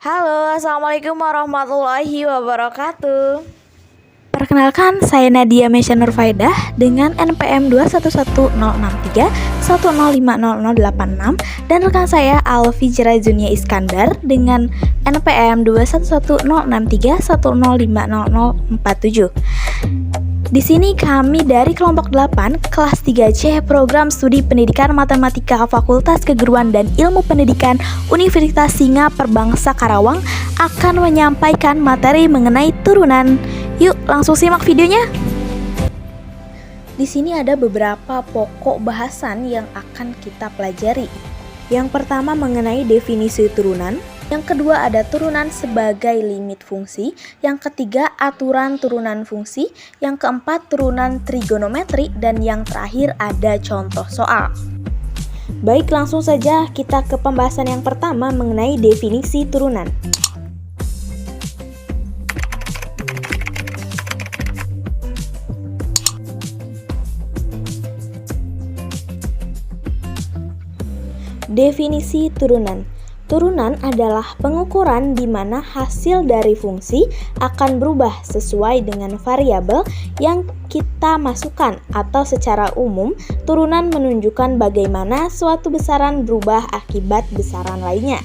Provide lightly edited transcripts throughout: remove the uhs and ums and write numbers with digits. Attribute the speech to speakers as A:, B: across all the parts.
A: Halo, Assalamualaikum warahmatullahi wabarakatuh. Perkenalkan, saya Nadia Mesya Nurfaidah dengan NPM 21106310500086 dan rekan saya Alfi Jerajunia Iskandar dengan NPM 21106310500047. Di sini kami dari kelompok 8 kelas 3C program studi pendidikan matematika Fakultas Keguruan dan Ilmu Pendidikan Universitas Singa Perbangsa Karawang akan menyampaikan materi mengenai turunan. Yuk langsung simak videonya. Di sini ada beberapa pokok bahasan yang akan kita pelajari. Yang pertama mengenai definisi turunan. Yang kedua ada turunan sebagai limit fungsi. Yang ketiga aturan turunan fungsi. Yang keempat turunan trigonometri. Dan yang terakhir ada contoh soal. Baik, langsung saja kita ke pembahasan yang pertama mengenai definisi turunan. Definisi turunan. Turunan adalah pengukuran di mana hasil dari fungsi akan berubah sesuai dengan variabel yang kita masukkan, atau secara umum, turunan menunjukkan bagaimana suatu besaran berubah akibat besaran lainnya.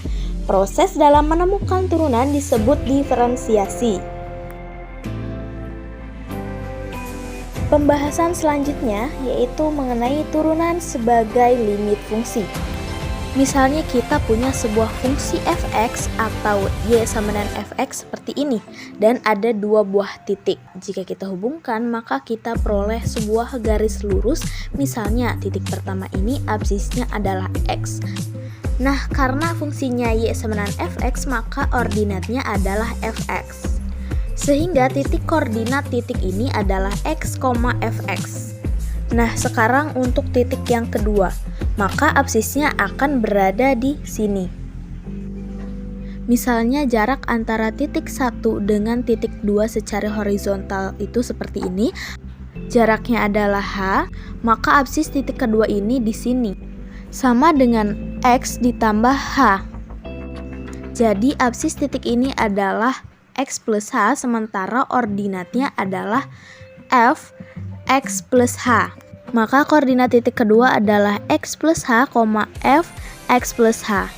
A: Proses dalam menemukan turunan disebut diferensiasi. Pembahasan selanjutnya yaitu mengenai turunan sebagai limit fungsi. Misalnya kita punya sebuah fungsi fx atau y sama dengan fx seperti ini dan ada dua buah titik. Jika kita hubungkan maka kita peroleh sebuah garis lurus. Misalnya titik pertama ini absisnya adalah x. Nah, karena fungsinya y sama dengan fx maka ordinatnya adalah fx. Sehingga titik koordinat titik ini adalah x, fx. Nah, sekarang untuk titik yang kedua, maka absisnya akan berada di sini. Misalnya jarak antara titik 1 dengan titik 2 secara horizontal itu seperti ini. Jaraknya adalah h, maka absis titik kedua ini di sini. Sama dengan x ditambah h. Jadi absis titik ini adalah x plus h, sementara ordinatnya adalah f x plus h. Maka koordinat titik kedua adalah x plus h, f x plus h.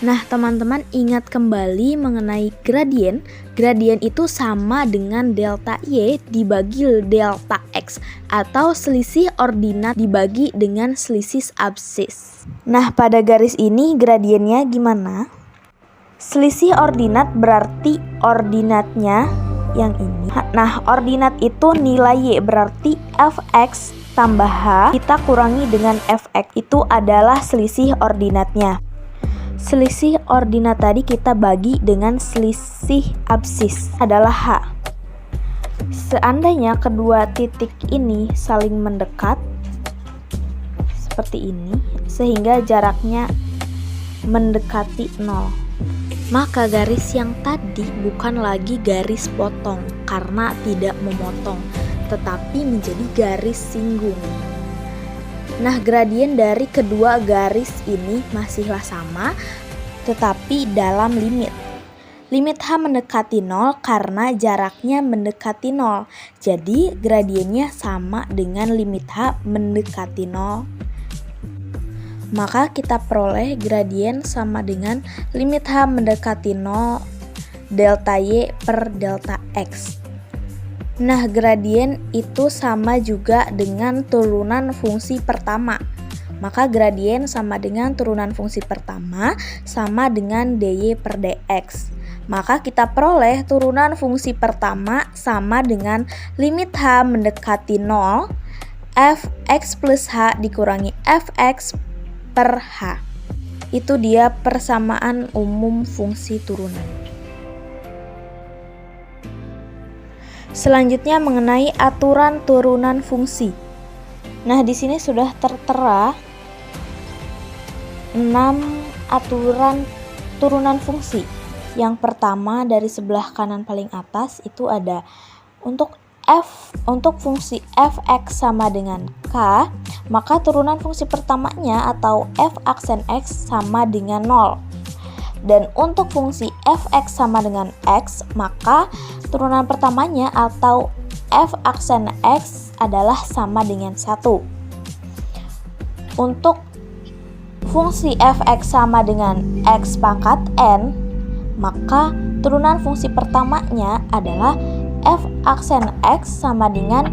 A: Nah, teman-teman ingat kembali mengenai gradien. Gradien itu sama dengan delta y dibagi delta x, atau selisih ordinat dibagi dengan selisih absis. Nah, pada garis ini gradiennya gimana? Selisih ordinat berarti ordinatnya yang ini. Nah, ordinat itu nilai y, berarti fx tambah h kita kurangi dengan fx, itu adalah selisih ordinatnya. Selisih ordinat tadi kita bagi dengan selisih absis adalah h. Seandainya kedua titik ini saling mendekat seperti ini sehingga jaraknya mendekati 0, maka garis yang tadi bukan lagi garis potong karena tidak memotong, tetapi menjadi garis singgung. Nah, gradien dari kedua garis ini masihlah sama, tetapi dalam limit. Limit h mendekati 0 karena jaraknya mendekati 0. Jadi, gradiennya sama dengan limit h mendekati 0. Maka kita peroleh gradien sama dengan limit h mendekati 0 delta y per delta x. Nah, gradien itu sama juga dengan turunan fungsi pertama. Maka gradien sama dengan turunan fungsi pertama sama dengan dy per dx. Maka kita peroleh turunan fungsi pertama sama dengan limit h mendekati 0 fx plus h dikurangi fx per h. Itu dia persamaan umum fungsi turunan. Selanjutnya mengenai aturan turunan fungsi. Nah, di sini sudah tertera 6 aturan turunan fungsi. Yang pertama dari sebelah kanan paling atas itu ada untuk fungsi fx sama dengan k, maka turunan fungsi pertamanya atau f aksen x sama dengan 0. Dan untuk fungsi fx sama dengan x, maka turunan pertamanya atau f aksen x adalah sama dengan 1. Untuk fungsi fx sama dengan x pangkat n, maka turunan fungsi pertamanya adalah f aksen x sama dengan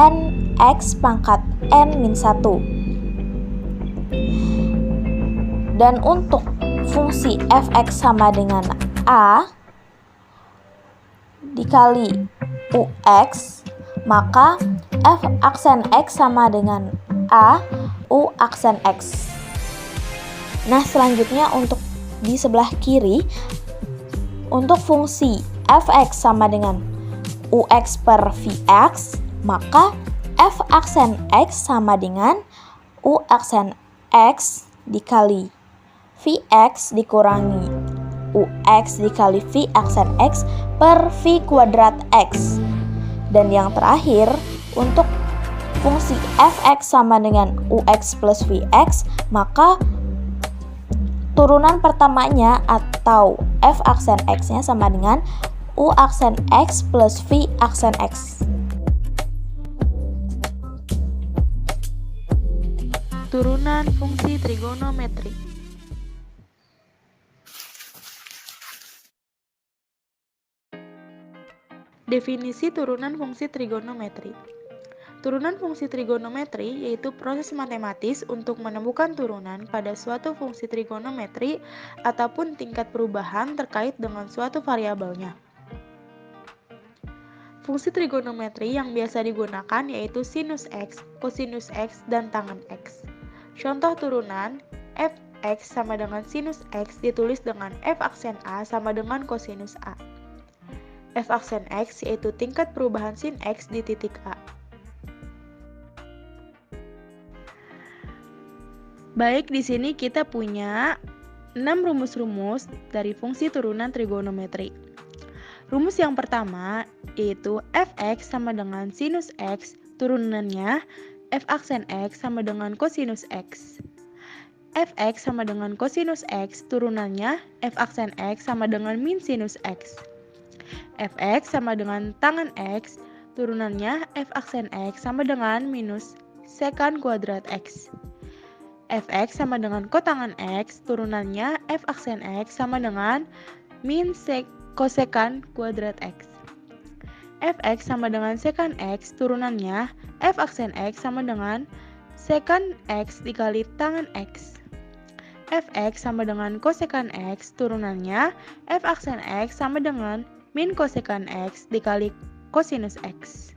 A: nx pangkat n-1. Dan untuk fungsi fx sama dengan a dikali ux, maka f aksen x sama dengan a u aksen x. Nah, selanjutnya untuk di sebelah kiri, untuk fungsi fx sama dengan ux per vx, maka f aksen x sama dengan u aksen x dikali Vx dikurangi Ux dikali V aksen X per V kuadrat X. Dan yang terakhir, untuk fungsi Fx sama dengan Ux plus Vx, maka turunan pertamanya atau F aksen X-nya sama dengan U aksen X plus V aksen X.
B: Turunan fungsi trigonometri. Definisi turunan fungsi trigonometri. Turunan fungsi trigonometri yaitu proses matematis untuk menemukan turunan pada suatu fungsi trigonometri ataupun tingkat perubahan terkait dengan suatu variabelnya. Fungsi trigonometri yang biasa digunakan yaitu sinus X, kosinus X, dan tangen X. Contoh turunan fx sama dengan sinus X ditulis dengan f aksen A sama dengan kosinus A. F aksen X yaitu tingkat perubahan sin X di titik A. Baik, di sini kita punya 6 rumus-rumus dari fungsi turunan trigonometri. Rumus yang pertama yaitu fx sama dengan sinus X, turunannya f aksen X sama dengan kosinus X. Fx sama dengan kosinus X, turunannya f aksen X sama dengan min sinus X. Fx sama dengan tangen X, turunannya f aksen X sama dengan minus sekan kuadrat X. Fx sama dengan kotangen X, turunannya f aksen X sama dengan min kosekan kuadrat X. Fx sama dengan sekan X, turunannya f aksen X sama dengan sekan X dikali tangen X. Fx sama dengan kosekan X, turunannya f aksen X sama dengan min kosekan X dikali kosinus X.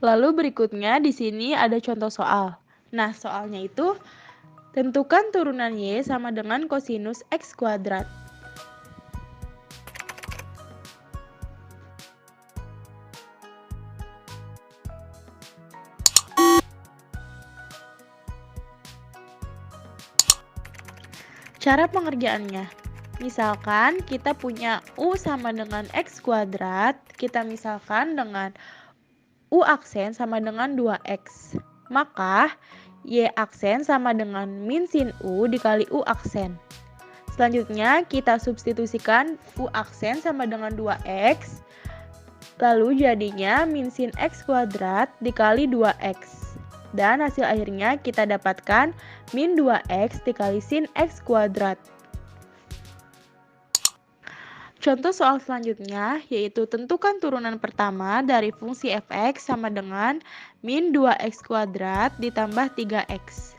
B: Lalu berikutnya di sini ada contoh soal. Nah, soalnya itu tentukan turunan Y sama dengan kosinus X kuadrat. Cara pengerjaannya. Misalkan kita punya U sama dengan X kuadrat, kita misalkan dengan U aksen sama dengan 2X. Maka Y aksen sama dengan min sin U dikali U aksen. Selanjutnya kita substitusikan U aksen sama dengan 2X. Lalu jadinya min sin X kuadrat dikali 2X. Dan hasil akhirnya kita dapatkan min 2X dikali sin X kuadrat. Contoh soal selanjutnya yaitu tentukan turunan pertama dari fungsi fx sama dengan min 2x kuadrat ditambah 3x.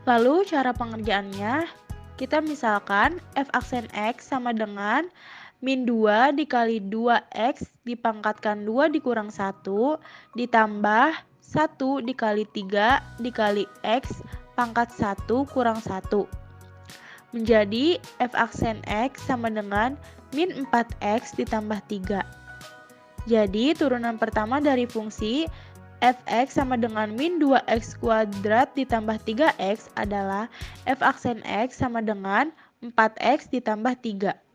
B: Lalu cara pengerjaannya, kita misalkan f aksen x sama dengan min 2 dikali 2x dipangkatkan 2 dikurang 1 ditambah 1 dikali 3 dikali x pangkat 1 kurang 1. Menjadi f aksen x sama dengan min 4x ditambah 3. Jadi turunan pertama dari fungsi fx sama dengan min 2x kuadrat ditambah 3x adalah f aksen x sama dengan 4x ditambah 3.